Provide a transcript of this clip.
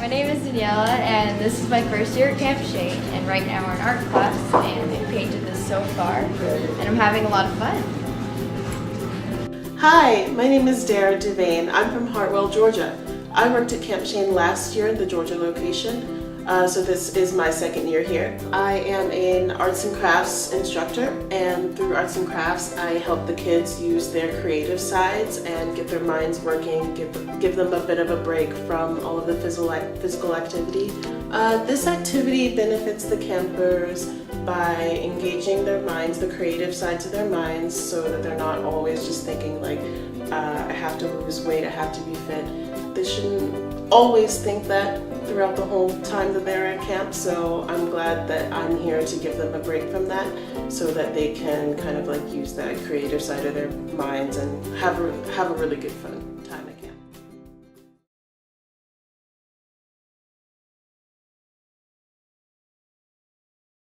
my name is Daniela, and this is my first year at Camp Shane, and right now we're in art class, and we've painted this so far, and I'm having a lot of fun. Hi, my name is Dara Devane. I'm from Hartwell, Georgia. I worked at Camp Shane last year at the Georgia location, so this is my second year here. I am an arts and crafts instructor, and through arts and crafts I help the kids use their creative sides and get their minds working, give them a bit of a break from all of the physical activity. This activity benefits the campers by engaging their minds, the creative sides of their minds, so that they're not always just thinking like, I have to lose weight, I have to be fit. They shouldn't always think that throughout the whole time that they're at camp, so I'm glad that I'm here to give them a break from that so that they can kind of like use that creative side of their minds and have a really good fun.